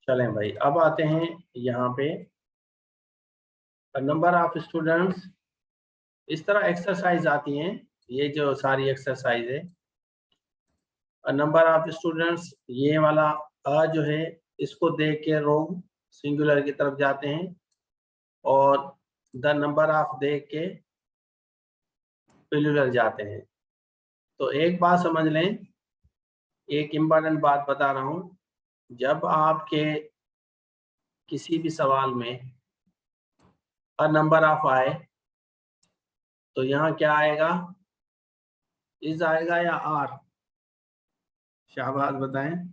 चलें भाई, अब आते हैं यहाँ पे नंबर ऑफ स्टूडेंट्स। इस तरह एक्सरसाइज आती हैं, ये जो सारी एक्सरसाइज है। नंबर ऑफ स्टूडेंट्स, ये वाला जो है इसको देख के रोग सिंगुलर की तरफ जाते हैं, और द नंबर ऑफ देख के प्लूरल जाते हैं। तो एक बात समझ लें, एक इम्पॉर्टेंट बात बता रहा हूँ, जब आपके किसी भी सवाल में अ नंबर ऑफ आए तो यहाँ क्या आएगा, इज आएगा या आर? शाहबाज बताएं।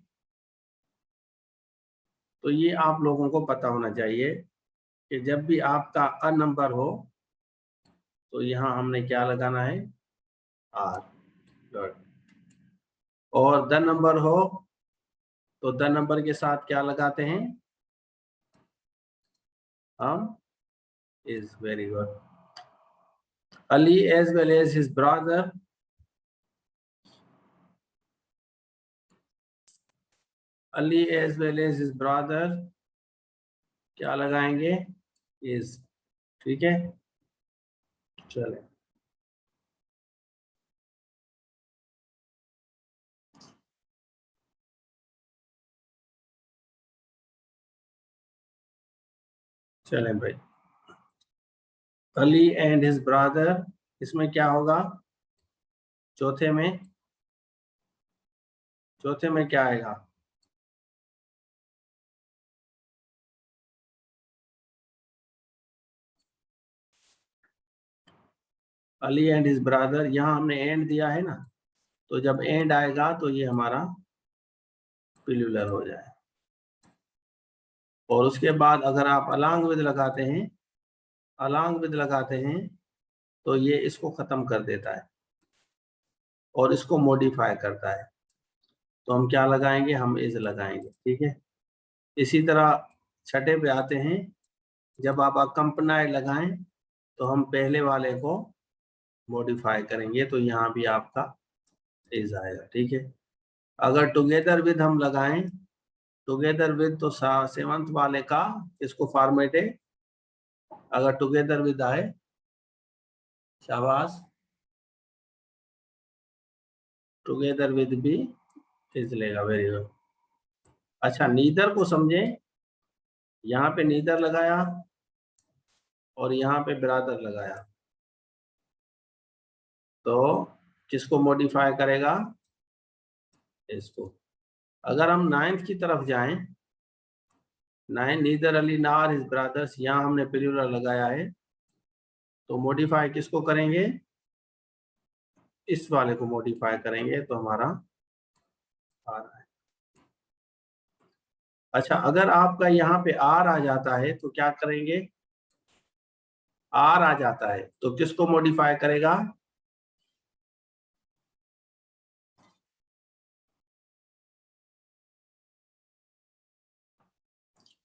तो ये आप लोगों को पता होना चाहिए कि जब भी आपका अ नंबर हो तो यहाँ हमने क्या लगाना है, आर। गुड। और द नंबर हो तो द नंबर के साथ क्या लगाते हैं हम, is. Very good. Ali as well as his brother, Ali as well as his brother क्या लगाएंगे, is। ठीक है, चले। चलें भाई, अली एंड हिज ब्रदर, इसमें क्या होगा, चौथे में क्या आएगा, अली एंड हिज ब्रदर। यहाँ हमने एंड दिया है ना, तो जब एंड आएगा तो ये हमारा प्लूरल हो जाए। और उसके बाद अगर आप अलॉन्ग विद लगाते हैं, तो ये इसको खत्म कर देता है और इसको मॉडिफाई करता है। तो हम क्या लगाएंगे, हम इज लगाएंगे। ठीक है, इसी तरह छठे पे आते हैं, जब आप अकम्पनाइड लगाएं तो हम पहले वाले को मॉडिफाई करेंगे, तो यहाँ भी आपका इज आएगा। ठीक है, अगर टुगेदर विद हम लगाएं, टुगेदर विद, तो सेवंथ वाले का इसको फॉर्मेट है, अगर टुगेदर विद आए, शाबाश, टुगेदर विद भी इज लेगा। Very good. अच्छा, नीदर को समझें, यहाँ पे नीदर लगाया और यहाँ पे ब्रादर लगाया, तो किसको मॉडिफाई करेगा, इसको। अगर हम नाइन्थ की तरफ जाएं, नाइन नीदर अली नार हिज ब्रदर्स, यहाँ हमने प्लूरल लगाया है, तो मॉडिफाई किसको करेंगे, इस वाले को मॉडिफाई करेंगे, तो हमारा आ रहा है। अच्छा, अगर आपका यहाँ पे आर आ जाता है तो क्या करेंगे, आर आ जाता है तो किसको मॉडिफाई करेगा,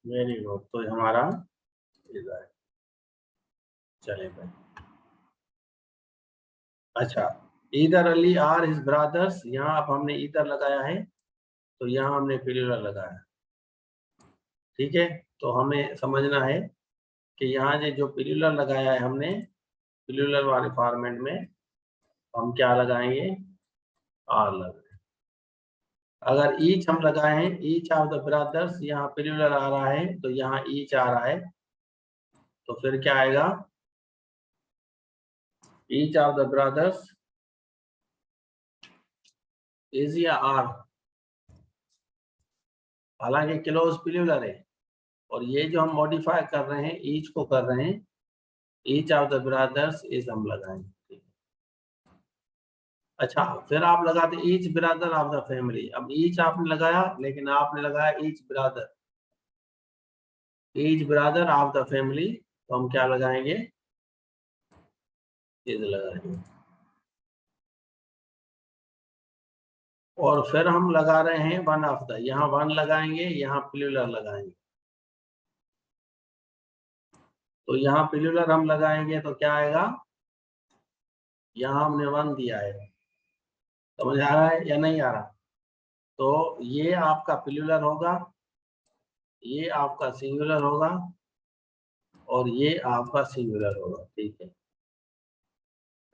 वेरी गुड, तो हमारा इधर है। चले भाई, अच्छा, इधर अली आर हिज ब्रदर्स, यहाँ अब हमने इधर लगाया है, तो यहाँ हमने प्लूरल लगाया। ठीक है, तो हमें समझना है कि यहाँ जो प्लूरल लगाया है हमने, प्लूरल वाले फॉर्मेट में हम क्या लगाएंगे, आर लगाएंगे। अगर ईच हम लगाए हैं, ईच ऑफ द ब्रदर्स, यहाँ प्लूरल आ रहा है तो यहाँ ईच आ रहा है, तो फिर क्या आएगा, each of the brothers is या आर। हालांकि क्लोज प्लूरल है, और ये जो हम मॉडिफाई कर रहे हैं, ईच को कर रहे हैं, each of the brothers is हम लगाएंगे। अच्छा, फिर आप लगाते each brother of the family. अब ईच आपने लगाया, लेकिन आपने लगाया each brother of the family, तो हम क्या लगाएंगे, इज लगाएंगे। और फिर हम लगा रहे हैं वन ऑफ द, यहाँ वन लगाएंगे, यहाँ प्लूरल लगाएंगे, तो यहाँ प्लूरल हम लगाएंगे तो क्या आएगा, यहाँ हमने वन दिया है, समझ आ रहा है या नहीं आ रहा, तो ये आपका प्लूरल होगा, ये आपका सिंगुलर होगा और ये आपका सिंगुलर होगा, ठीक है।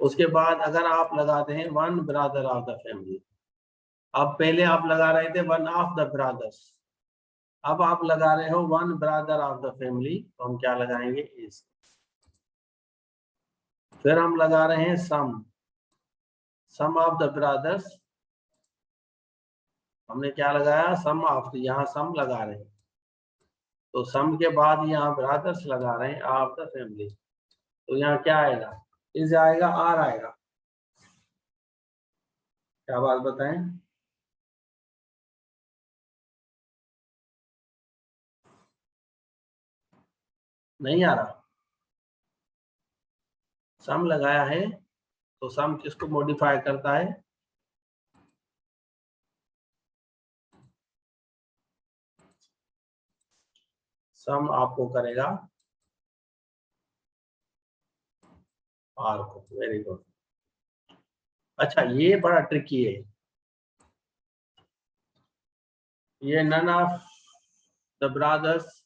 उसके बाद अगर आप लगाते हैं one brother of the family, अब पहले आप लगा रहे थे वन ऑफ द ब्रदर्स, अब आप लगा रहे हो one brother of the family, तो हम क्या लगाएंगे इस। फिर हम लगा रहे हैं सम ऑफ द ब्रदर्स, हमने क्या लगाया सम ऑफ, यहाँ सम लगा रहे हैं, तो सम के बाद यहाँ ब्रदर्स लगा रहे हैं ऑफ द फैमिली, तो यहाँ क्या आएगा, इस आएगा, आर आएगा। क्या बात बताएं? नहीं आ रहा? सम लगाया है तो सम किसको मॉडिफाई करता है, सम आपको करेगा आर को। Very good. अच्छा ये बड़ा ट्रिकी है, ये नन ऑफ द ब्रदर्स,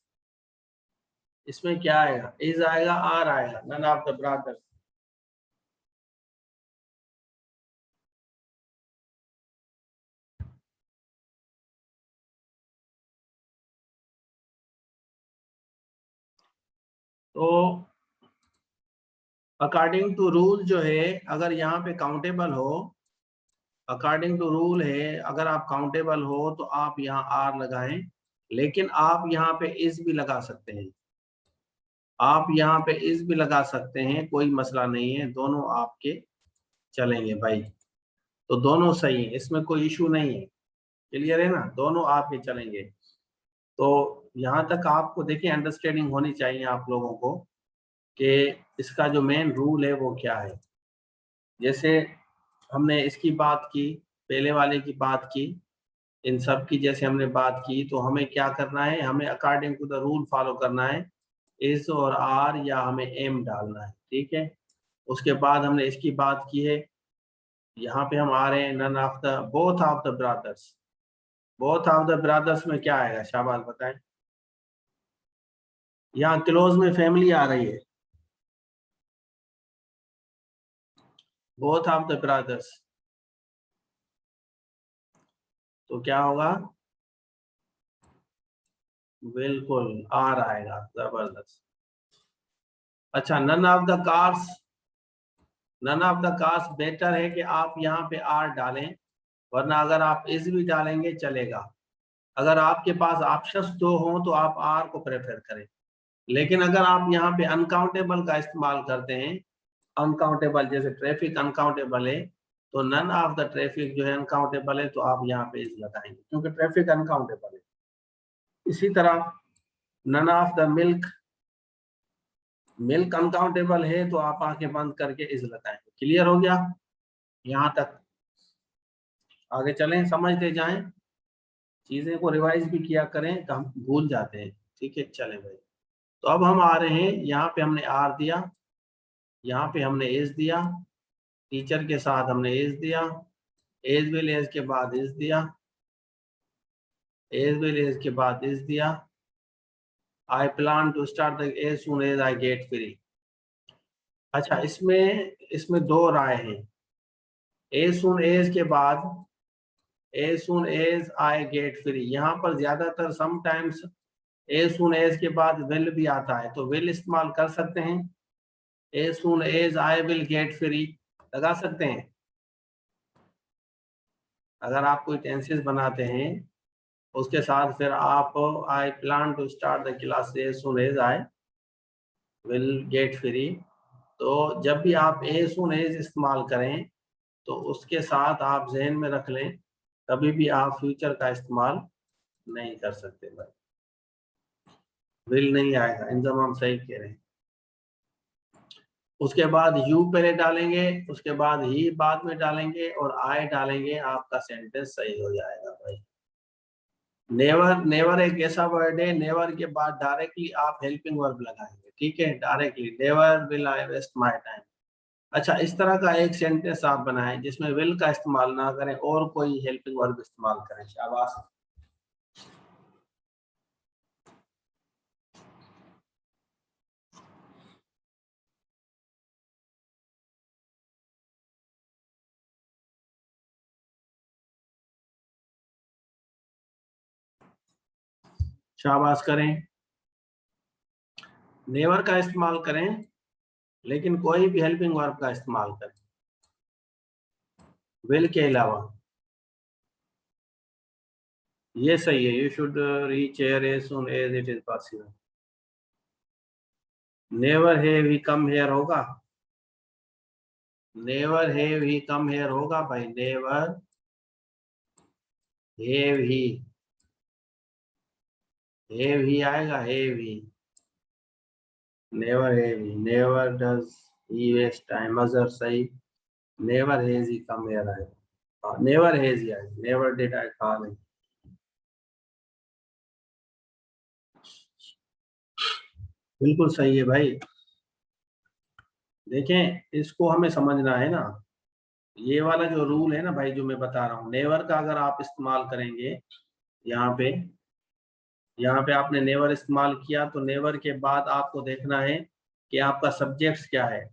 इसमें क्या आएगा, इज आएगा, आर आएगा, नन ऑफ द ब्रदर्स। तो अकॉर्डिंग टू रूल जो है, अगर यहाँ पे काउंटेबल हो, अकॉर्डिंग टू रूल है, अगर आप काउंटेबल हो तो आप यहाँ आर लगाएं, लेकिन आप यहाँ पे इस भी लगा सकते हैं, आप यहाँ पे इस भी लगा सकते हैं, कोई मसला नहीं है, दोनों आपके चलेंगे भाई, तो दोनों सही है, इसमें कोई इशू नहीं है। क्लियर है ना, दोनों आपके चलेंगे। तो यहाँ तक आपको देखिए अंडरस्टैंडिंग होनी चाहिए आप लोगों को कि इसका जो मेन रूल है वो क्या है। जैसे हमने इसकी बात की, पहले वाले की बात की, इन सब की जैसे हमने बात की, तो हमें क्या करना है, हमें according to the rule follow करना है, इस और आर या हमें एम डालना है, ठीक है। उसके बाद हमने इसकी बात की है, यहाँ पे हम आ रहे हैं none of the both of the brothers, both of the brothers में क्या आएगा, शाबाश बताएं। यहाँ क्लोज में फैमिली आ रही है, बोथ ऑफ द ब्रदर्स, तो क्या होगा, बिल्कुल आर आएगा, जबरदस्त। अच्छा none of the cars, none of the cars better है कि आप यहाँ पे आर डालें, वरना अगर आप इस भी डालेंगे चलेगा। अगर आपके पास ऑप्शंस दो हों तो आप आर को प्रेफर करें, लेकिन अगर आप यहाँ पे अनकाउंटेबल का इस्तेमाल करते हैं, अनकाउंटेबल जैसे ट्रैफिक अनकाउंटेबल है, तो नन ऑफ द ट्रैफिक जो है अनकाउंटेबल है, तो आप यहाँ पे इस लगाएंगे क्योंकि ट्रैफिक अनकाउंटेबल है। इसी तरह none of the milk, milk uncountable है, तो आप आंखें बंद करके इस लगाएंगे। क्लियर हो गया यहाँ तक? आगे चलें, समझते जाएं, चीजें को रिवाइज भी किया करें तो हम भूल जाते हैं, ठीक है। चलें भाई, तो अब हम आ रहे हैं, यहाँ पे हमने आर दिया, यहाँ पे हमने एज दिया, टीचर के साथ हमने एज दिया, एज विल एज के बाद इज दिया, एज विल एज के बाद इज दिया, I plan to start the as soon as I get free. अच्छा इसमें दो राय हैं, एज सून एज के बाद as soon as I get free, यहाँ पर ज्यादातर समटाइम्स एज सून एज के बाद विल भी आता है, तो विल इस्तेमाल कर सकते हैं, as soon as I will get free लगा सकते हैं। अगर आप कोई टेंसेस बनाते हैं उसके साथ फिर आप I plan to start the class as soon as I will get free, तो जब भी आप एज सून एज इस्तेमाल करें तो उसके साथ आप जहन में रख लें, कभी भी आप फ्यूचर का इस्तेमाल नहीं कर सकते भाई, विल नहीं आएगा, इंजम हम सही कह रहे हैं। उसके बाद यू पहले डालेंगे, उसके बाद ही बाद में डालेंगे और आई डालेंगे, आपका सेंटेंस सही हो जाएगा भाई। नेवर, नेवर एक ऐसा वर्ड है, नेवर के बाद डायरेक्टली आप हेल्पिंग वर्ब लगाएंगे, ठीक है, directly never will I waste my time. अच्छा इस तरह का एक सेंटेंस आप बनाएं जिसमें विल का इस्तेमाल ना करें और कोई हेल्पिंग वर्ब इस्तेमाल करें, शाबाश। शाबाश करें। नेवर का इस्तेमाल करें, लेकिन कोई भी हेल्पिंग वर्ब का इस्तेमाल करें विल के अलावा। ये सही है। You should reach here as soon as it is possible. Never have he come here होगा, never have he come here होगा भाई, नेवर हैव ही आएगा, have he, never have he, never does he waste time, अजर सही, never has he come here आएगा, never has he आएगा, never did I call him. बिल्कुल सही है भाई। देखें, इसको हमें समझना है ना, ये वाला जो रूल है ना भाई, जो मैं बता रहा हूँ, नेवर का अगर आप इस्तेमाल करेंगे, यहाँ पे आपने नेवर इस्तेमाल किया, तो नेवर के बाद आपको देखना है कि आपका सब्जेक्ट क्या है।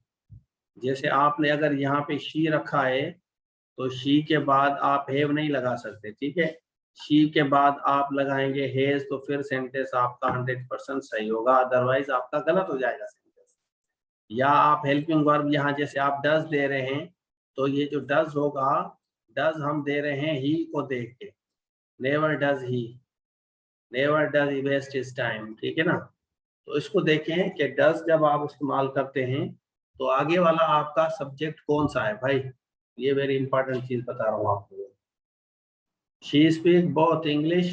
जैसे आपने अगर यहाँ पे शी रखा है, तो शी के बाद आप हैव नहीं लगा सकते, ठीक है। शी के बाद आप लगाएंगे हैज, तो फिर सेंटेंस आपका 100% सही होगा, अदरवाइज आपका गलत हो जाएगा सेंटेंस। या आप हेल्पिंग वर्ब यहाँ जैसे आप डज दे रहे हैं, तो ये जो डज होगा, डज हम दे रहे हैं ही को देख के, never does he, never does he waste his time, ठीक है ना। तो इसको देखें कि डज जब आप इस्तेमाल करते हैं, तो आगे वाला आपका सब्जेक्ट कौन सा है भाई, ये वेरी इंपॉर्टेंट चीज बता रहा हूँ आपको। She speak both English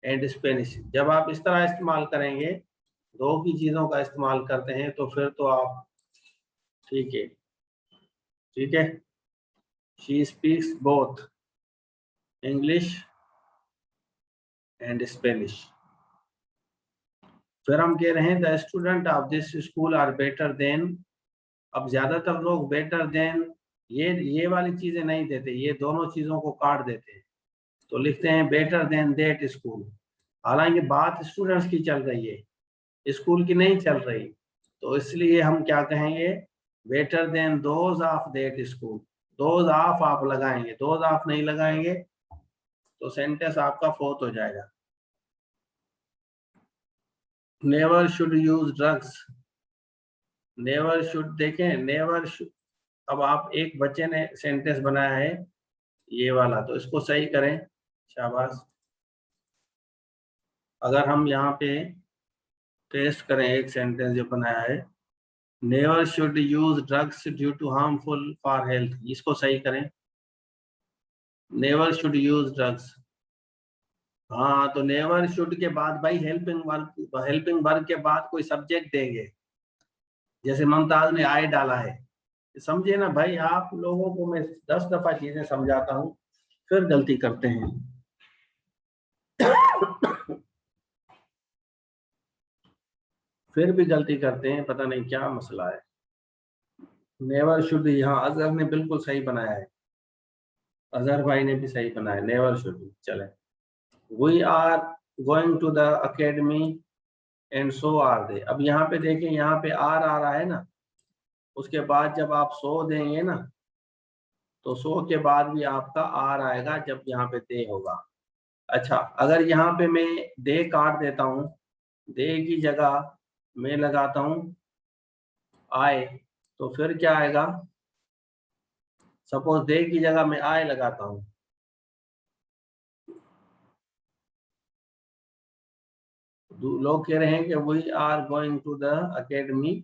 and Spanish, जब आप इस तरह इस्तेमाल करेंगे, दो की चीजों का इस्तेमाल करते हैं, तो फिर तो आप ठीक है, ठीक है। She speaks both English and Spanish. फिर हम कह रहे हैं the student of this school are better than, अब ज्यादातर लोग बेटर देन ये वाली चीजें नहीं देते, ये दोनों चीजों को काट देते हैं, तो लिखते हैं बेटर देन दैट स्कूल। हालांकि बात स्टूडेंट्स की चल रही है, स्कूल की नहीं चल रही, तो इसलिए हम क्या कहेंगे, better than those of that school. Those of आप लगाएंगे, दोज ऑफ नहीं लगाएंगे तो सेंटेंस आपका फोर्थ हो जाएगा। Never should use drugs, never should, देखें नेवर शुड, अब आप एक बच्चे ने सेंटेंस बनाया है ये वाला, तो इसको सही करें, शाबाश। अगर हम यहाँ पे टेस्ट करें, एक सेंटेंस जो बनाया है, never should use drugs due to harmful for health, इसको सही करें, नेवर शुड यूज ड्रग्स। हाँ, तो नेवर शुड के बाद भाई हेल्पिंग वर्ब के बाद कोई सब्जेक्ट देंगे, जैसे मुमताज ने आई डाला है, समझे ना भाई। आप लोगों को मैं 10 दफा चीजें समझाता हूँ, फिर गलती करते हैं। फिर भी गलती करते हैं, पता नहीं क्या मसला है। नेवर शुड, यहाँ अजहर ने बिल्कुल सही बनाया है, अजहर भाई ने भी सही बनाया, नेवर शुड। चले, we are going to the academy and so are they. अब यहाँ पे देखें, यहाँ पे आर आ रहा है ना, उसके बाद जब आप सो देंगे ना, तो सो के बाद भी आपका आर आएगा जब यहाँ पे दे होगा। अच्छा, अगर यहाँ पे मैं दे काट देता हूँ, दे की जगह मैं लगाता हूँ आए, तो फिर क्या आएगा, सपोज दे की जगह मैं आए लगाता हूँ, लोग कह रहे हैं कि we are going to the academy,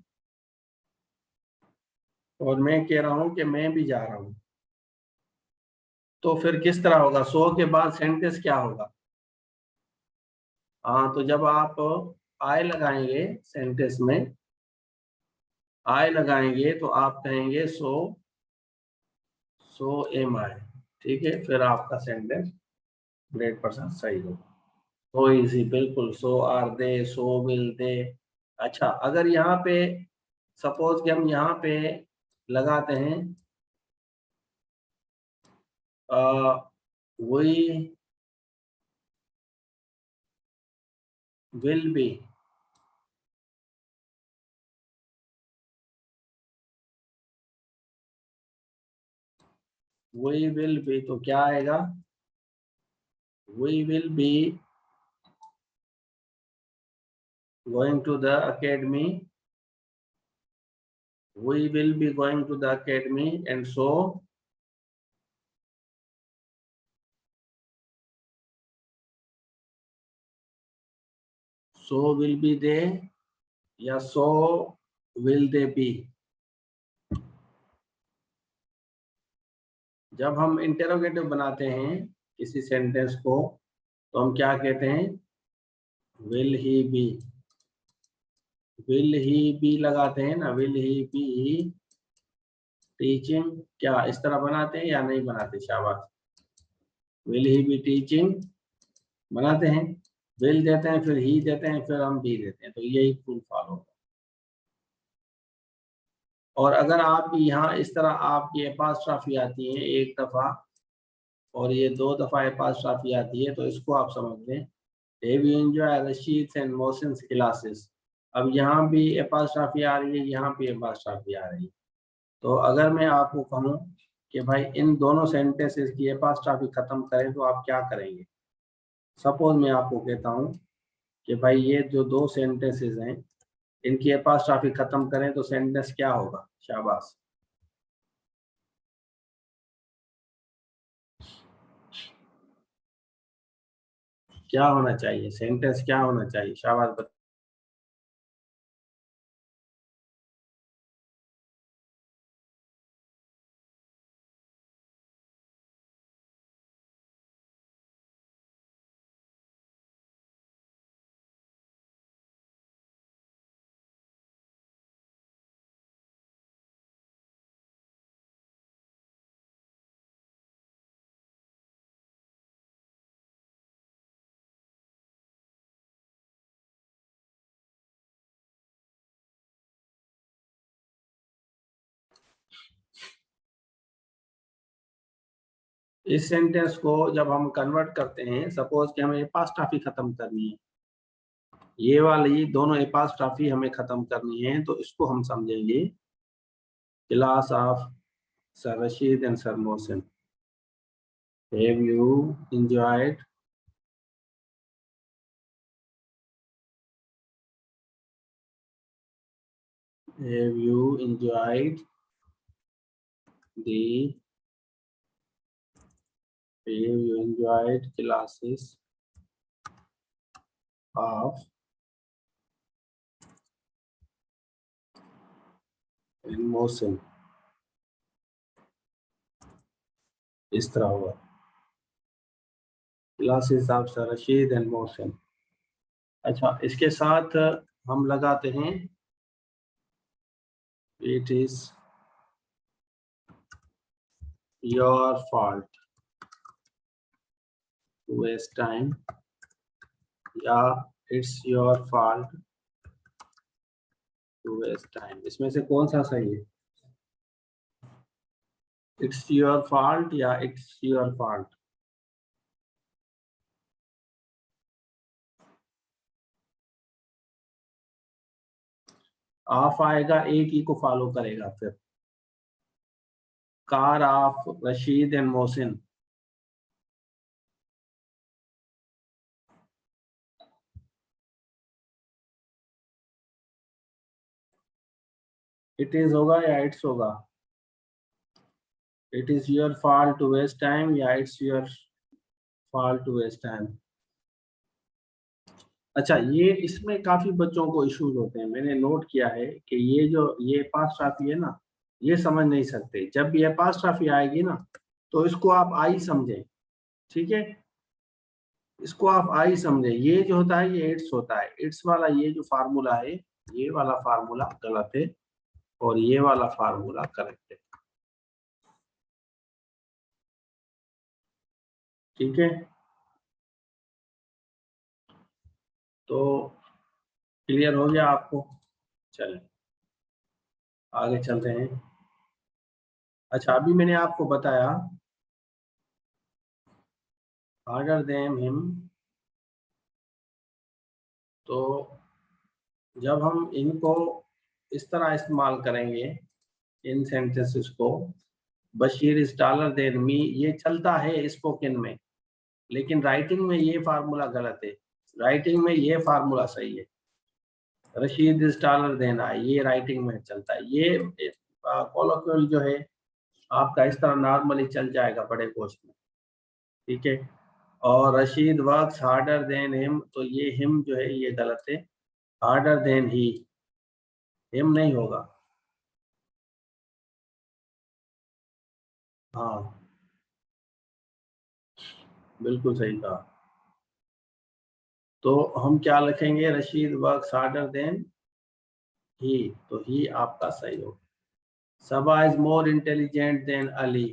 और मैं कह रहा हूँ कि मैं भी जा रहा हूँ, तो फिर किस तरह होगा, सो के बाद सेंटेंस क्या होगा। हाँ, तो जब आप आई लगाएंगे सेंटेंस में, आई लगाएंगे तो आप कहेंगे सो एम आई, ठीक है, फिर आपका सेंटेंस 100% सही होगा। सो इजी, बिल्कुल, सो are they, so will they. अच्छा, अगर यहाँ पे सपोज कि हम यहाँ पे लगाते हैं we will be, we will be, तो क्या आएगा, we will be going to the academy. We will be going to the academy, and so will be they, या so will they be. जब हम इंटेरोगेटिव बनाते हैं किसी सेंटेंस को तो हम क्या कहते हैं, will he be. will he be लगाते हैं ना, will he be टीचिंग, क्या इस तरह बनाते हैं या नहीं बनाते, शाबाश, will he be teaching बनाते हैं, will देते हैं, फिर he देते हैं, फिर हम be देते हैं, तो यही फुल फॉलो। और अगर आप यहाँ इस तरह आपकी एपॉस्ट्रॉफी आती है एक दफा और ये 2 दफा एपॉस्ट्रॉफी आती है, तो इसको आप समझ लें, Have you enjoyed Rashid's and Mohsin's classes? अब यहाँ भी एपॉस्ट्रॉफी आ रही है, यहाँ भी एपॉस्ट्रॉफी आ रही है, तो अगर मैं आपको कहूँ कि भाई इन दोनों सेंटेंसेस की एपॉस्ट्रॉफी खत्म करें तो आप क्या करेंगे। सपोज मैं आपको कहता हूँ कि भाई ये जो 2 सेंटेंसेस हैं इनकी एपॉस्ट्रॉफी खत्म करें तो सेंटेंस क्या होगा, शाबाश, क्या होना चाहिए, सेंटेंस क्या होना चाहिए, शाबाश। इस सेंटेंस को जब हम कन्वर्ट करते हैं, सपोज कि हमें एपॉस्ट्रॉफी खत्म करनी है, ये वाली दोनों एपॉस्ट्रॉफी हमें खत्म करनी है, तो इसको हम समझेंगे class of sir Rashid and sir Mohsin. Have you enjoyed the classes of Mohsin, इस तरह होगा, classes of sir Rashid and Mohsin. अच्छा, इसके साथ हम लगाते हैं it is your fault to waste time, या it's your fault to waste time. इसमें से कौन सा सही है, इट्स योर फॉल्ट या इट्स योर फॉल्ट। ऑफ आएगा, एक ही को फॉलो करेगा, फिर car of Rashid and Mohsin, it is होगा या इट्स होगा, it is your fault to waste time या it's your fault to waste time. अच्छा, ये इसमें काफी बच्चों को इश्यूज होते हैं, मैंने नोट किया है कि ये जो ये एपॉस्ट्रॉफी है ना, ये समझ नहीं सकते। जब भी एपॉस्ट्रॉफी आएगी ना तो इसको आप आई समझें, ठीक है, इसको आप आई समझें। ये जो होता है ये इट्स होता है, इट्स वाला ये जो फार्मूला है ये वाला फार्मूला गलत है और ये वाला फार्मूला करेक्ट है, ठीक है। तो क्लियर हो गया आपको, चलें आगे चलते हैं। अच्छा, अभी मैंने आपको बताया harder than him, तो जब हम इनको इस तरह इस्तेमाल करेंगे इन सेंटेंसेस को, Bashir is dollar than me, ये चलता है स्पोकन में, लेकिन राइटिंग में ये फार्मूला गलत है, राइटिंग में ये फार्मूला सही है। रशीद इज टॉलर देना है, ये राइटिंग में चलता है। ये कॉलोक्वियल जो है आपका इस तरह नॉर्मली चल जाएगा बड़े कोर्स में, ठीक है। और Rashid works harder than him, तो ये हिम जो है ये गलत है, हार्डर देन ही, हिम नहीं होगा। हाँ बिल्कुल सही कहा। तो हम क्या लिखेंगे, Rashid works harder than he, तो ही आपका सही होगा। Saba is more intelligent than Ali,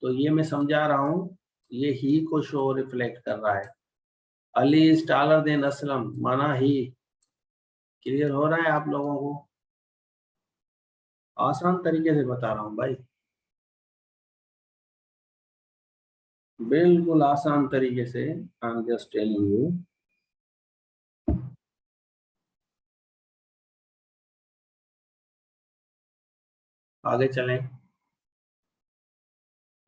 तो ये मैं समझा रहा हूँ, ये ही को शो रिफ्लेक्ट कर रहा है। Ali is taller than Aslam, माना ही। क्लियर हो रहा है आप लोगों को? आसान तरीके से बता रहा हूँ भाई, बिल्कुल आसान तरीके से। I am just telling you. आगे चलें।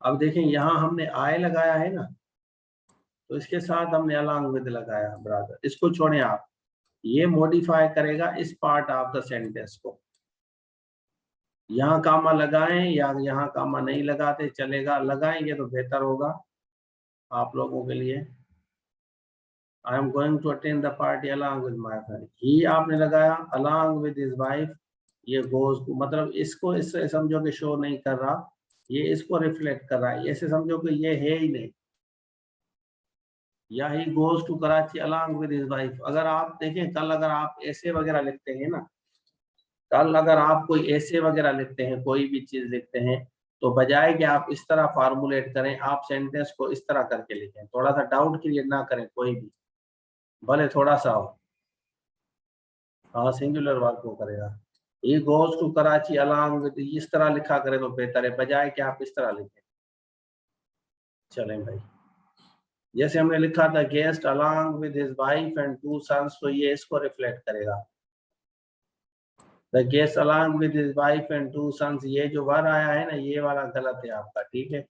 अब देखें यहाँ हमने आय लगाया है ना, तो इसके साथ हमने अलॉन्ग विद लगाया ब्रदर, इसको छोड़ें आप। ये मॉडिफाई करेगा इस पार्ट ऑफ द सेंटेंस को। यहाँ कामा लगाएं या यहाँ कामा नहीं लगाते चलेगा, लगाएंगे तो बेहतर होगा आप लोगों के लिए। I am going to attend the party along with my friend, he आपने लगाया, अलॉन्ग विद हिज वाइफ, ये गोज टू, मतलब इसको इससे समझो कि शो नहीं कर रहा, ये इसको रिफ्लेक्ट कर रहा है, ऐसे समझो कि ये है ही नहीं। या he goes to Karachi along with his wife, अगर आप देखें कल अगर आप ऐसे वगैरह लिखते हैं ना, कल अगर आप कोई ऐसे वगैरह लिखते हैं, कोई भी चीज लिखते हैं, तो बजाय कि आप इस तरह फार्मुलेट करें, आप सेंटेंस को इस तरह करके लिखें, थोड़ा सा डाउट क्रिएट ना करें कोई भी, भले थोड़ा सा हो। हाँ सिंगुलर वर्ब को करेगा। He goes to Karachi along with, इस तरह लिखा करें तो बेहतर है, बजाय कि आप इस तरह लिखें। चलें भाई, जैसे हमने लिखा था guest along with his wife and two sons, तो ये इसको रिफ्लेक्ट करेगा। The guest along with his wife and two sons, ये जो वर्ड आया है ना, ये वाला गलत है आपका, ठीक है।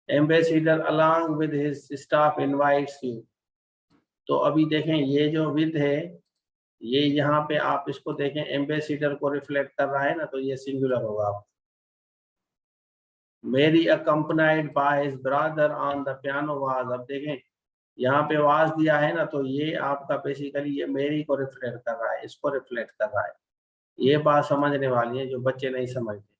Ambassador along with his staff invites you, तो अभी देखें ये जो विद है, ये यहाँ पे आप इसको देखें एम्बेसडर को रिफ्लेक्ट कर रहा है ना, तो ये सिंगुलर होगा। आप Mary accompanied by his brother on the piano was, अब देखें यहाँ पे वाज दिया है ना, तो ये आपका बेसिकली ये मेरी को रिफ्लेक्ट कर रहा है, इसको रिफ्लेक्ट कर रहा है। ये बात समझने वाली है, जो बच्चे नहीं समझते।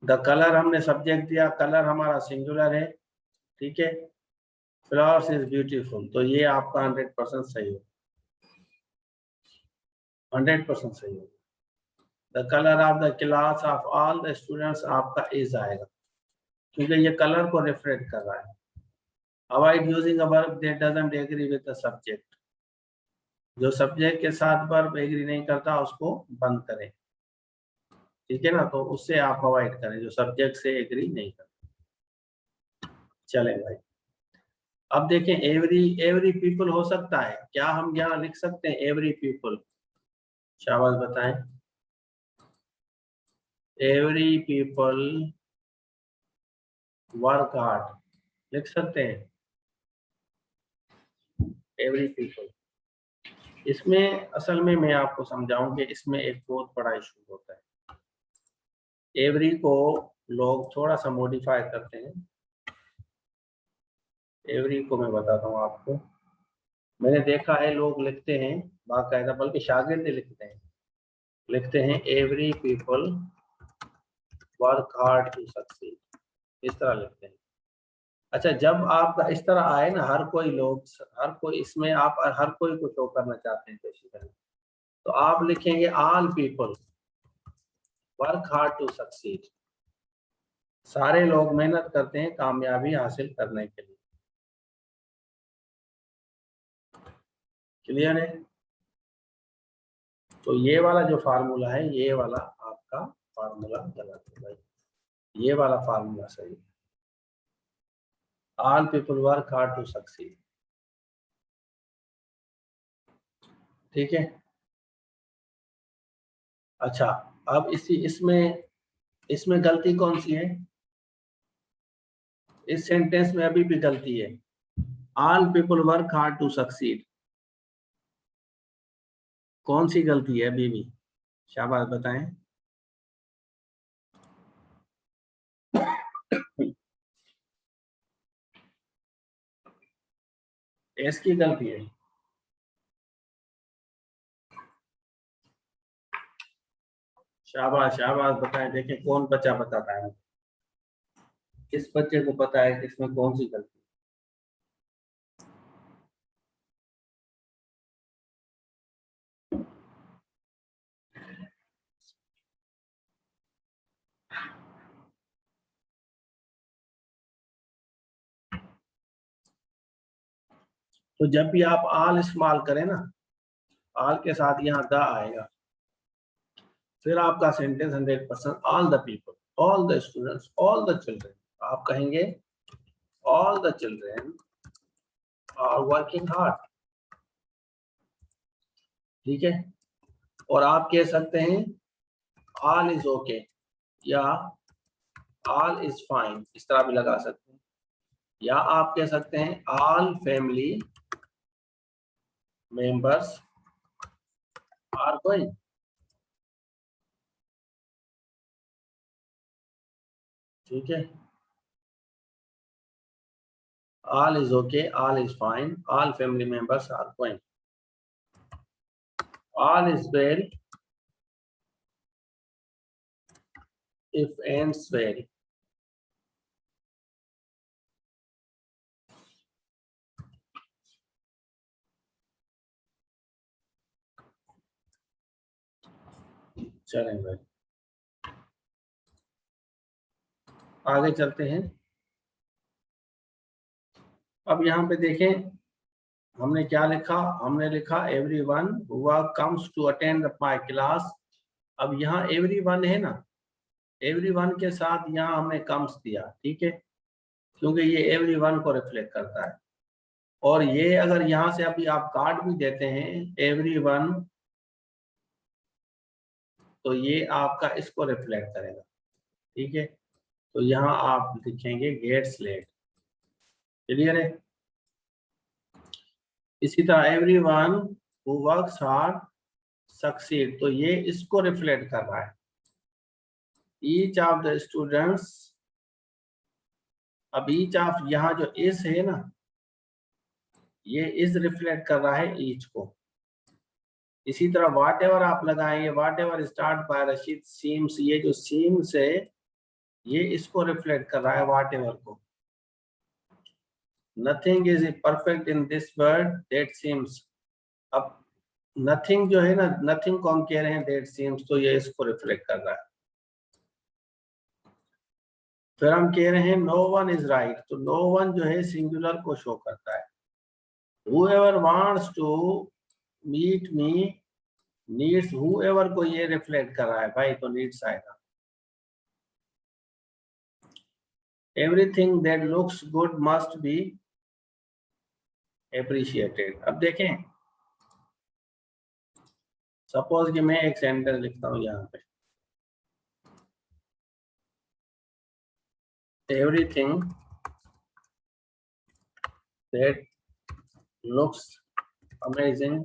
द कलर हमने सब्जेक्ट दिया, कलर हमारा सिंगुलर है, ठीक है। फ्लावर्स इज ब्यूटीफुल, तो ये आपका 100% सही हो, 100% सही हो। The colour of the class of all the students, आपका इज आएगा, क्योंकि ये कलर को रिफ्लेक्ट कर रहा है। Avoid using a verb that doesn't agree with the subject, जो सब्जेक्ट के साथ वर्ब एग्री नहीं करता उसको बंद करें, ठीक है ना, तो उससे आप अवॉइड करें जो सब्जेक्ट से एग्री नहीं करता। चले भाई, अब देखें एवरी, एवरी पीपल हो सकता है क्या, हम यहाँ लिख सकते हैं एवरी पीपल? शाबाश बताएं। एवरी पीपल वर्क हार्ड, लिख सकते हैं एवरी पीपल। इसमें असल में मैं आपको समझाऊं कि इसमें एक बहुत बड़ा इशू होता है। एवरी को लोग थोड़ा सा मॉडिफाई करते हैं। एवरी को मैं बताता हूँ आपको, मैंने देखा है लोग लिखते हैं बाकायदा, बल्कि शागिर्द लिखते हैं, लिखते हैं every people work hard to succeed, इस तरह लिखते हैं। अच्छा, जब आपका इस तरह आए ना, हर कोई लोग, हर कोई, इसमें आप हर कोई को शो करना चाहते हैं बेसिकली, तो आप लिखेंगे all people work hard to succeed, सारे लोग मेहनत करते हैं कामयाबी हासिल करने के लिए। क्लियर है? तो ये वाला जो फार्मूला है, ये वाला आपका फार्मूला गलत है भाई, ये वाला फार्मूला सही है। All people work hard to succeed, ठीक है। अच्छा, अब इसमें इसमें गलती कौन सी है? इस सेंटेंस में अभी भी गलती है। All people work hard to succeed, कौन सी गलती है बीवी? शाबाश बताएं। एस की गलती है। शाबाश शाबाश बताएं, देखें कौन बच्चा बताता है, किस बच्चे को पता है कि इसमें कौन सी गलती। तो जब भी आप आल इस्तेमाल करें ना, आल के साथ यहाँ द आएगा, फिर आपका sentence 100% all the people, all the students, all the children, आप कहेंगे all the children are working hard, ठीक है। और आप कह सकते हैं ऑल इज ओके या ऑल इज फाइन, इस तरह भी लगा सकते हैं, या आप कह सकते हैं all family members are going, ठीक है। All is okay, all is fine, all family members are going, all is well if ends well, चलें भाई आगे चलते हैं। अब यहाँ पे देखें हमने क्या लिखा, हमने लिखा everyone who comes to attend my class. अब यहाँ एवरीवन है ना, एवरीवन के साथ यहाँ हमने कम्स दिया, ठीक है, क्योंकि ये एवरीवन को रिफ्लेक्ट करता है। और ये अगर यहाँ से अभी आप कार्ड भी देते हैं एवरीवन, तो ये आपका इसको रिफ्लेक्ट करेगा, ठीक है। तो यहाँ आप लिखेंगे गेट्स लेट, क्लियर है। इसी तरह everyone who works hard succeed, तो ये इसको रिफ्लेक्ट कर रहा है। ईच ऑफ द स्टूडेंट्स, अब ईच ऑफ यहाँ जो इस है ना, ये इस रिफ्लेक्ट कर रहा है ईच को। इसी तरह वाट एवर आप लगाएंगे, whatever start by Rashid seems, ये जो सीम्स है ये इसको रिफ्लेक्ट कर रहा है वाट एवर को। Nothing is perfect in this world that seems, अब नथिंग जो है ना, नथिंग को हम कह रहे हैं दैट सीम्स, तो ये इसको रिफ्लेक्ट कर रहा है। फिर हम कह रहे हैं नो वन इज राइट, तो नो वन जो है सिंगुलर को शो करता है। whoever wants to meet me needs, whoever को ये रिफ्लेक्ट कर रहा है भाई, तो नीड्स आएगा। everything that looks good must be appreciated। अब देखें सपोज कि मैं एक सेंटेंस लिखता हूं यहाँ पे, everything that looks amazing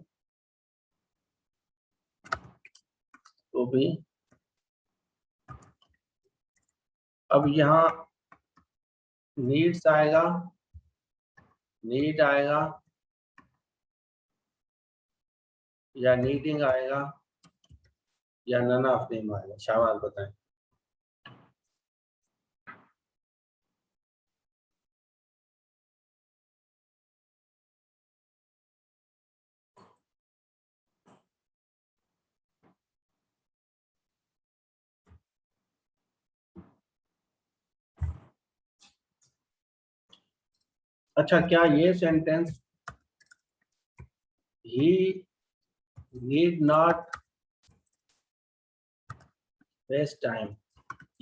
to be, अब यहाँ नीड्स आएगा, नीड आएगा या नीडिंग आएगा या नन ऑफ देम आएगा, शाबाश बताएं। अच्छा क्या ये sentence he need not waste time,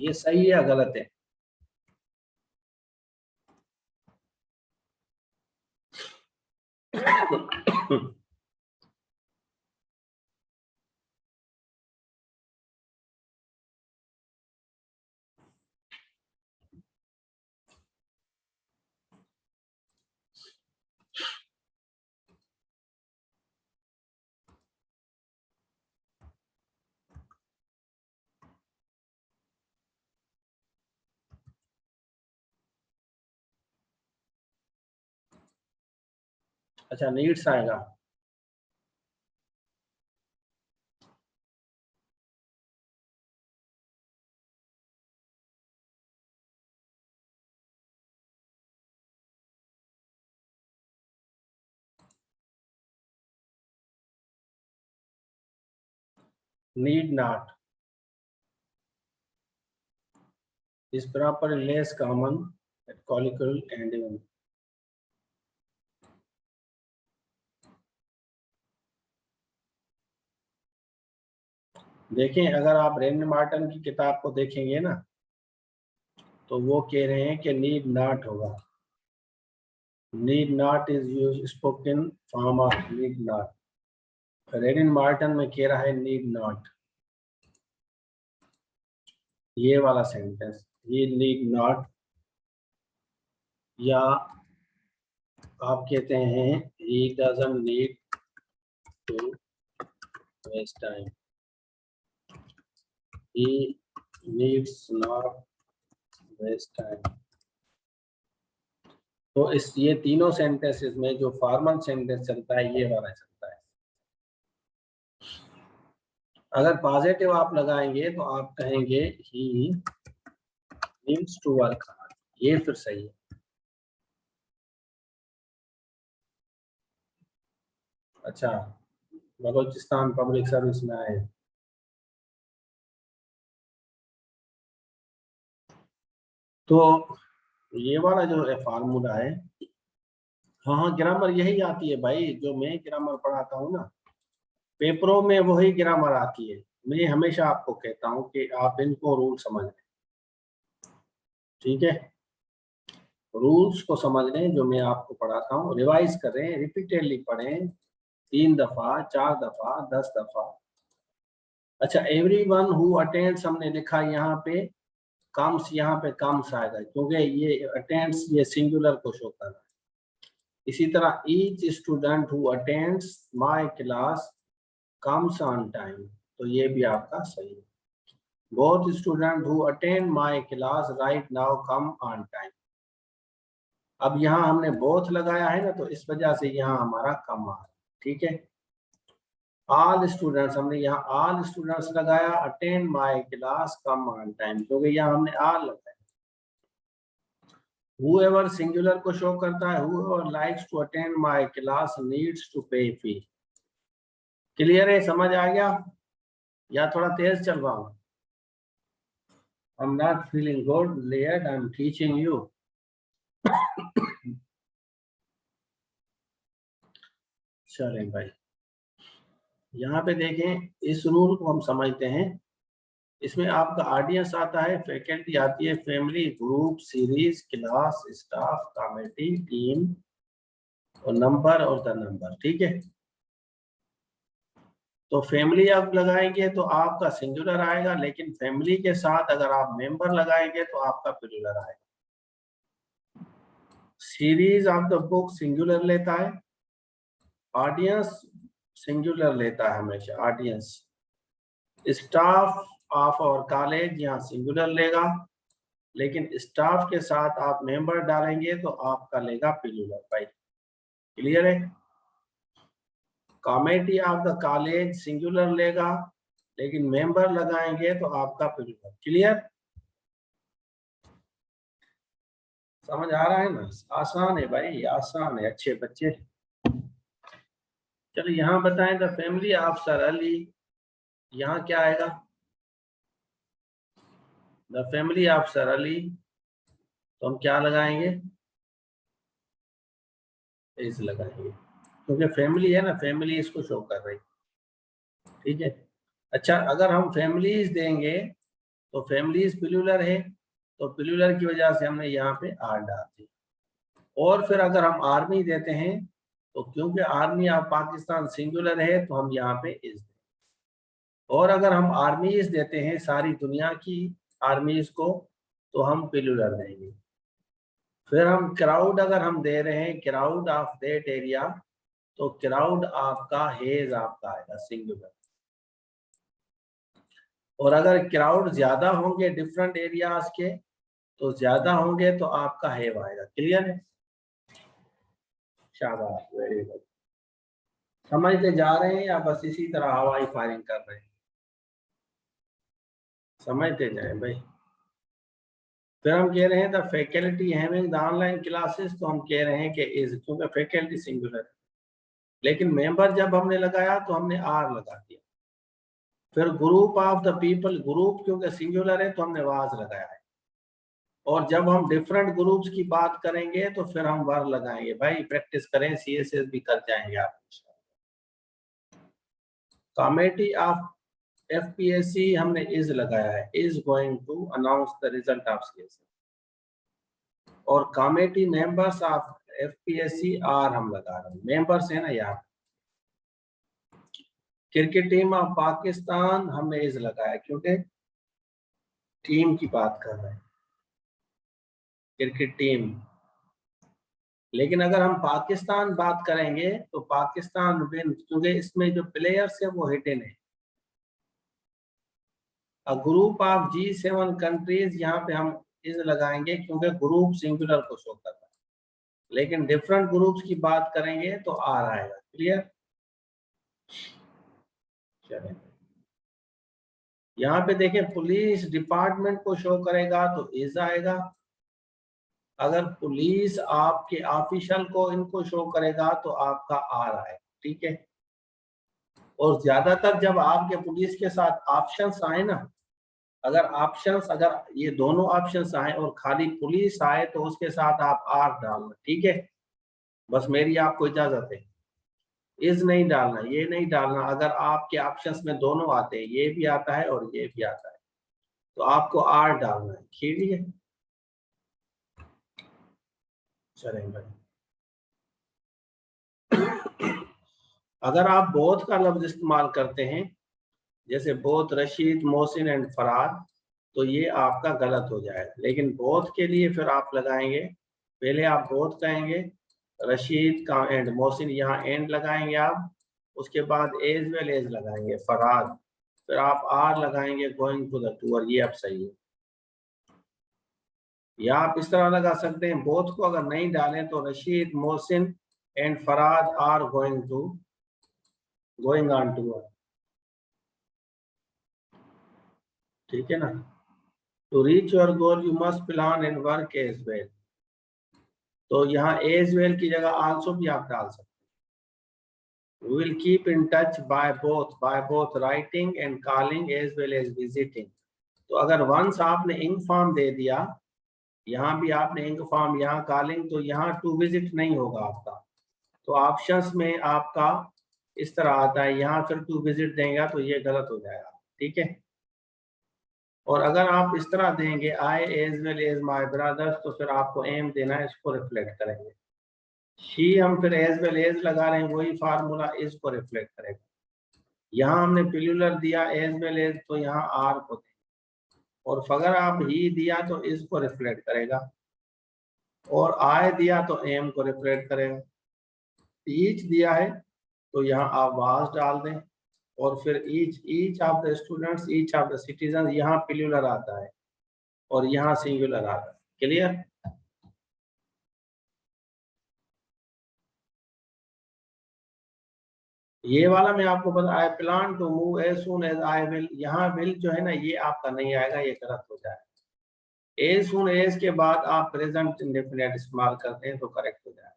ये सही है या गलत है? अच्छा नीड्स आएगा, need not is properly less common at colloquial and even. देखें अगर आप रेन मार्टन की किताब को देखेंगे ना तो वो कह रहे हैं कि नीड नॉट होगा, need not is use spoken form of need not, rain Marton में कह रहा है नीड नॉट, ये वाला सेंटेंस, ही नीड नॉट, या आप कहते हैं he doesn't need to waste time, he needs not waste time। तो इस ये तीनों सेंटेंसेस में जो फॉर्मल सेंटेंस चलता है ये वाला चलता है। अगर पॉजिटिव आप लगाएंगे तो आप कहेंगे he needs to work hard, ये फिर सही है। अच्छा बलोचिस्तान पब्लिक सर्विस में आए, तो ये वाला जो है फार्मूला है, हाँ हाँ ग्रामर यही आती है भाई, जो मैं ग्रामर पढ़ाता हूँ ना पेपरों में वही ग्रामर आती है। मैं हमेशा आपको कहता हूँ कि आप इनको रूल समझ लें, ठीक है, रूल्स को समझ लें जो मैं आपको पढ़ाता हूँ, रिवाइज करें, रिपीटेडली पढ़ें, 3 दफा 4 दफा 10 दफा। अच्छा एवरीवन हु अटेंड्स हमने लिखा यहाँ पे, कम्स यहाँ पे कम्स आएगा क्योंकि ये अटेंड्स ये सिंगुलर को शो कर रहा है। इसी तरह each student who attends my class comes on time, तो ये भी आपका सही है। Both student who attend my class right now come on time, अब यहाँ हमने बोथ लगाया है ना तो इस वजह से यहाँ हमारा कम आ रहा है, ठीक है। ऑल स्टूडेंट्स हमने यहाँ ऑल स्टूडेंट्स लगाया, attend my class come on time क्योंकि यहाँ हमने ऑल लगाया। whoever सिंगुलर को शो करता है, whoever likes to attend my class needs to pay fee। Clear है, समझ आ गया या थोड़ा तेज चल रहा हूँ? I'm not feeling good, Leah, I'm teaching you। चलें भाई, यहाँ पे देखें इस रूल को हम समझते हैं, इसमें आपका ऑडियंस आता है, फैकल्टी आती है, family, group, series, class, staff, committee, team और नंबर और द नंबर, ठीक है। तो फैमिली आप लगाएंगे तो आपका सिंगुलर आएगा, लेकिन फैमिली के साथ अगर आप मेंबर लगाएंगे तो आपका प्लूरल आएगा। Series of the book singular लेता है, ऑडियंस सिंगुलर लेता है हमेशा, ऑडियंस। स्टाफ ऑफ और कॉलेज यहाँ सिंगुलर लेगा, लेकिन स्टाफ के साथ आप मेंबर डालेंगे तो आपका लेगा प्लूरल भाई, क्लियर है। Committee of the college singular लेगा, लेकिन मेंबर लगाएंगे तो आपका प्लूरल, क्लियर, समझ आ रहा है ना? आसान है भाई, आसान है, अच्छे बच्चे। चलो यहाँ बताएं the family of sir Ali, यहाँ क्या आएगा? The family of sir Ali, तो हम क्या लगाएंगे? इस लगाएंगे क्योंकि फैमिली है ना, फैमिली इसको शो कर रही, ठीक है। अच्छा अगर हम फैमिलीज देंगे तो फैमिलीज प्लूरल है, तो प्लूरल की वजह से हमने यहाँ पे आर डाल दी। और फिर अगर हम आर्मी देते हैं तो क्योंकि आर्मी ऑफ पाकिस्तान सिंगुलर है तो हम यहाँ पे इस दें। और अगर हम आर्मीज देते हैं सारी दुनिया की आर्मीज को तो हम प्लूरल देंगे। फिर हम क्राउड अगर हम दे रहे हैं, क्राउड ऑफ दैट एरिया, तो क्राउड आपका हेज आपका आएगा सिंगुलर। और अगर क्राउड ज्यादा होंगे डिफरेंट एरियाज के तो ज्यादा होंगे तो आपका हैव आएगा, क्लियर है। शाबाश, वेरी गुड। समझते जा रहे हैं या बस इसी तरह हवाई फायरिंग कर रहे हैं? समझते जाए भाई। फिर हम कह रहे हैं the faculty having the online classes, तो हम कह रहे हैं कि इज, क्योंकि फैकल्टी सिंगुलर है, लेकिन मेंबर जब हमने लगाया तो हमने आर लगा दिया। फिर group of the people, group क्योंकि सिंगुलर है तो हमने वाज लगाया है। और जब हम डिफरेंट ग्रुप्स की बात करेंगे तो फिर हम वर लगाएंगे। भाई प्रैक्टिस करें, सीएसएस भी कर जाएंगे आप। कमेटी ऑफ एफपीएससी हमने इज लगाया है, is going to announce the result of CSS. और committee members of FPSC are हम लगा रहे हैं, मेंबर्स है ना यार। क्रिकेट टीम ऑफ पाकिस्तान हमने इज लगाया क्योंकि टीम की बात कर रहे हैं, क्रिकेट टीम। लेकिन अगर हम पाकिस्तान बात करेंगे तो पाकिस्तान विन, क्योंकि इसमें जो प्लेयर्स है वो हिडन है। A group of G7 countries, यहाँ पे हम इज लगाएंगे क्योंकि ग्रुप सिंगुलर को शो कर रहा है, लेकिन डिफरेंट ग्रुप्स की बात करेंगे तो आर आएगा। क्लियर? चलें, यहाँ पे देखें पुलिस डिपार्टमेंट को शो करेगा तो इज आएगा। अगर पुलिस आपके ऑफिशियल को इनको शो करेगा तो आपका आर आएगा। ठीक है? और ज्यादातर जब आपके पुलिस के साथ ऑप्शंस आए ना, अगर ऑप्शंस, अगर ये दोनों ऑप्शंस आए और खाली पुलिस आए तो उसके साथ आप आर डालना। ठीक है? बस मेरी आपको इजाजत है, इज नहीं डालना, ये नहीं डालना। अगर आपके ऑप्शंस में दोनों आते हैं, ये भी आता है और ये भी आता है, तो आपको आर डालना है। ठीक है? चलें भाई। अगर आप बोथ का लफ्ज इस्तेमाल करते हैं, जैसे बोथ रशीद, मोहसिन एंड फराद, तो ये आपका गलत हो जाएगा। लेकिन बोथ के लिए फिर आप लगाएंगे, पहले आप बोथ कहेंगे, रशीद का एंड, मोहसिन यहाँ एंड लगाएंगे आप, उसके बाद एज वेल एज लगाएंगे फराद, फिर आप आर लगाएंगे गोइंग टू द टूर। ये अब सही है। या आप इस तरह लगा सकते हैं, बोथ को अगर नहीं डालें तो Rashid, Mohsin and Farad are going on tour. ठीक है ना? To reach your goal you must plan and work as well, तो यहाँ एज वेल की जगह आल्सो भी आप डाल सकते हैं। We will keep in touch by both writing and calling as well as visiting. तो अगर वंस आपने इंक फॉर्म दे दिया, यहाँ भी आपने इंक फॉर्म, यहाँ कॉलिंग, तो यहाँ टू विजिट नहीं होगा आपका। तो ऑप्शंस में आपका इस तरह आता है, यहाँ फिर टू विजिट देगा तो ये गलत हो जाएगा। ठीक है? और अगर आप इस तरह देंगे I as well as my brothers, तो फिर आपको एम देना है, इसको रिफ्लेक्ट करेंगे। शी हम फिर एज वेल एज लगा रहे हैं, वही फार्मूला इज को रिफ्लेक्ट करेगा। यहाँ हमने प्लूरल दिया एज वेल एज, तो यहाँ आर को देंगे। और अगर आप ही दिया तो इज को रिफ्लेक्ट करेगा, और आई दिया तो एम को रिफ्लेक्ट करेगा। ईच दिया है तो यहाँ आप वाज डाल दें, और फिर each of the students, each of the citizen, यहाँ प्लूरल आता है और यहाँ सिंगुलर आता है। क्लियर? ये वाला मैं आपको बता, I plan to move as soon as I will, यहाँ विल जो है ना ये आपका नहीं आएगा, ये गलत हो जाएगा। एज सून एज के बाद आप प्रेजेंट इंडेफिनिट इस्तेमाल करते हैं तो करेक्ट हो जाएगा।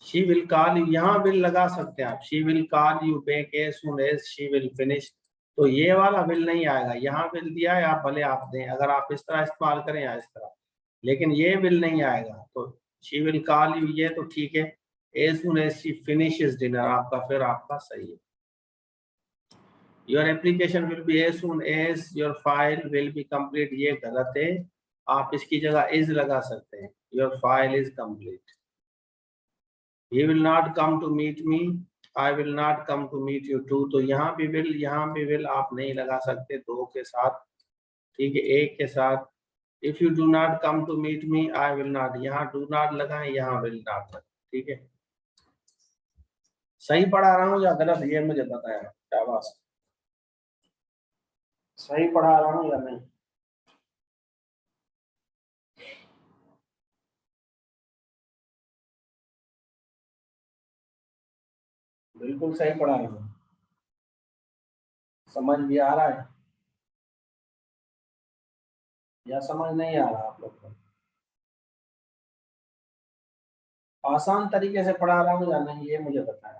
शी विल कॉल यू, यहाँ विल लगा सकते हैं आप, she will call you back as soon as she will finish, तो ये वाला विल नहीं आएगा। यहाँ विल दिया है, आप भले आप दें, अगर आप इस तरह इस्तेमाल करें या इस तरह, लेकिन ये विल नहीं आएगा। तो शी विल कॉल यू ये तो ठीक है, as soon as she finishes dinner आपका फिर आपका सही है। Your application will be as soon as your file will be complete, ये गलत है, आप इसकी जगह इज लगा सकते हैं, your file is complete. He will not come to meet me, I will not come to meet you too, तो यहाँ भी will आप नहीं लगा सकते दो के साथ। ठीक है? एक के साथ, if you do not come to meet me, I will not, यहाँ do not लगाएं, यहाँ will not लगाएं। ठीक है? सही पढ़ा रहा हूँ या गलत, ये मुझे बताया। शाबाश, सही पढ़ा रहा हूँ या नहीं? बिल्कुल सही पढ़ाएंगे। समझ भी आ रहा है या समझ नहीं आ रहा आप लोग को? आसान तरीके से पढ़ा रहा हूँ या नहीं, ये मुझे बताएं।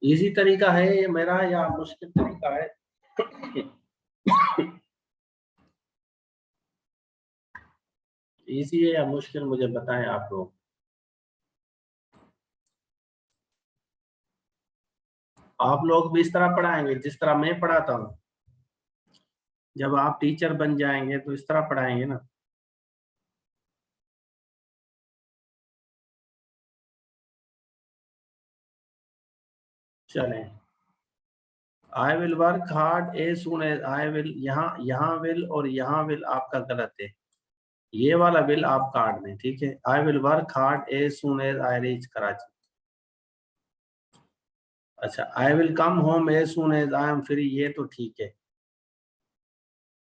इजी तरीका है ये मेरा या मुश्किल तरीका है? इजी है या मुश्किल, मुझे बताएं आप लोग। आप लोग भी इस तरह पढ़ाएंगे जिस तरह मैं पढ़ाता हूँ? जब आप टीचर बन जाएंगे तो इस तरह पढ़ाएंगे ना? चलें। I will work hard as soon as I will, यहाँ विल और यहाँ विल आपका गलत है। ये वाला विल आप काट दें, ठीक है। I will work hard as soon as I reach Karachi. अच्छा, I will come home as soon as I am free, ये तो ठीक है।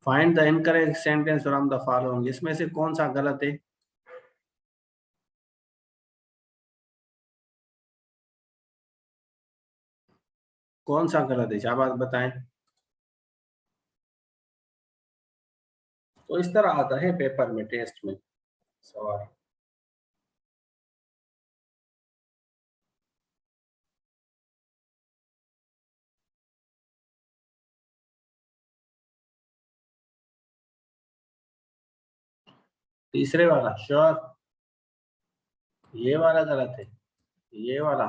Find the incorrect sentence from the following, इसमें से कौन सा गलत है? कौन सा गलत है शाबाश बताएं। तो इस तरह आता है पेपर में, टेस्ट में सवाल। तीसरे वाला श्योर? ये वाला गलत है, ये वाला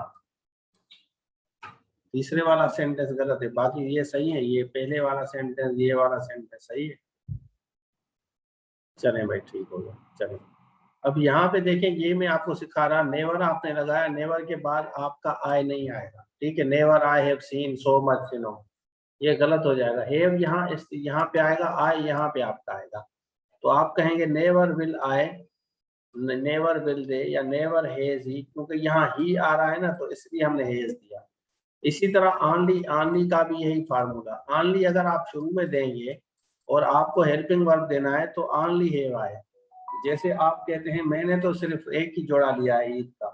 तीसरे वाला सेंटेंस गलत है, बाकी ये सही है। ये पहले वाला सेंटेंस, ये वाला सेंटेंस सही है। चलें भाई, ठीक हो गया। चलें, अब यहाँ पे देखें, ये मैं आपको सिखा रहा, नेवर आपने लगाया, नेवर के बाद आपका आई नहीं आएगा, ठीक है। Never I have seen so much snow, ये गलत हो जाएगा। हैव यहाँ इस यहाँ पे आएगा, आई यहाँ पे आपका आएगा। तो आप कहेंगे never will I, never will they, या नेवर हेज ही, क्योंकि यहाँ ही आ रहा है ना, तो इसलिए हमने हेज दिया। इसी तरह ऑनली, ऑनली का भी यही फार्मूला। ऑनली अगर आप शुरू में देंगे और आपको हेल्पिंग वर्ब देना है तो ऑनली हैव आए। जैसे आप कहते हैं मैंने तो सिर्फ एक ही जोड़ा लिया है ईद का,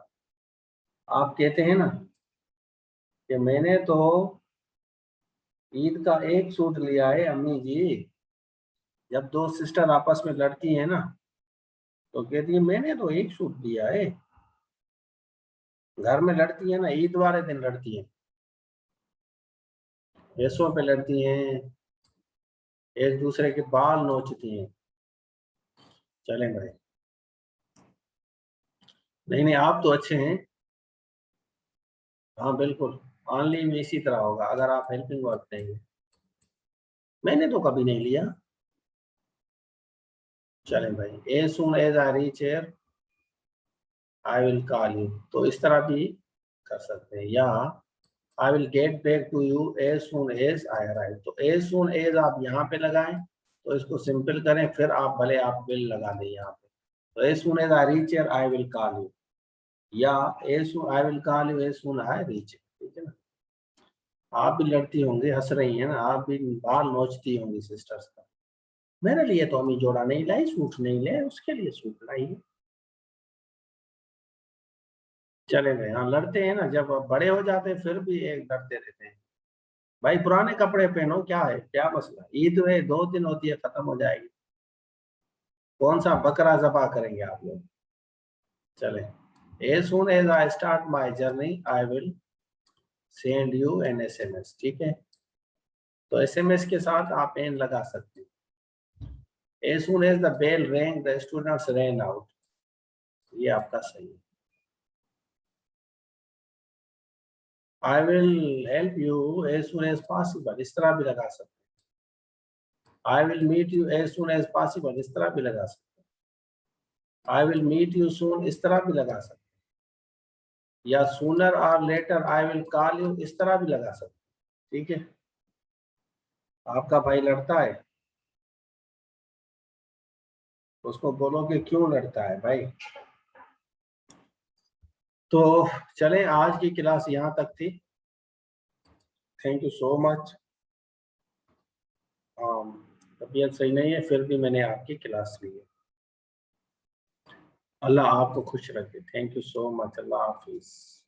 आप कहते हैं ना कि मैंने तो ईद का एक सूट लिया है अम्मी जी। जब दो सिस्टर आपस में लड़ती है ना, तो कहती है मैंने तो एक सूट लिया है। घर में लड़ती है ना, ईद वाले दिन लड़ती है, पैसों पे लड़ती हैं, एक दूसरे के बाल नोचती हैं। चलें भाई। नहीं नहीं, आप तो अच्छे हैं। हाँ बिल्कुल, ऑनली में इसी तरह होगा अगर आप हेल्पिंग वर्ब देंगे। मैंने तो कभी नहीं लिया। चलें भाई, as soon as I reach here I will call you, तो इस तरह भी कर सकते हैं। या I will get back to you as soon as I arrive, तो एज सून एज आप यहाँ पे लगाएं, तो इसको सिंपल करें, फिर आप भले आप विल लगा दें यहाँ पे। तो as soon as I reach here I will call you, या as soon I will call you as soon I reach, ठीक है ना। आप भी लड़ती होंगी, हंस रही हैं ना, आप भी बाल नोचती होंगी सिस्टर्स का। मेरे लिए तो अम्मी जोड़ा नहीं लाई, सूट नहीं ले, उसके लिए सूट लाई है। चले गए, हाँ लड़ते हैं ना, जब बड़े हो जाते हैं फिर भी एक लड़ते रहते हैं। भाई पुराने कपड़े पहनो, क्या है, क्या मसला, ईद है 2 दिन होती है, खत्म हो जाएगी। कौन सा बकरा ज़बा करेंगे आप लोग? चले, as soon as I start my journey I will send you an SMS, ठीक है। तो SMS के साथ आप एन लगा सकते हैं। as soon as the bell rang the students ran out, ये आपका सही है। I will help you as soon as possible, इस तरह भी लगा सकते हैं। I will meet you as soon as possible, इस तरह भी लगा सकते हैं। I will meet you soon, इस तरह भी लगा सकते हैं। या sooner or later I will call you, इस तरह भी लगा सकते हैं, ठीक है। आपका भाई लड़ता है, उसको बोलो कि क्यों लड़ता है भाई। तो चलें, आज की क्लास यहाँ तक थी। Thank you so much. तबीयत सही नहीं है, फिर भी मैंने आपकी क्लास ली है। अल्लाह आपको खुश रखे। Thank you so much. Allah Hafiz.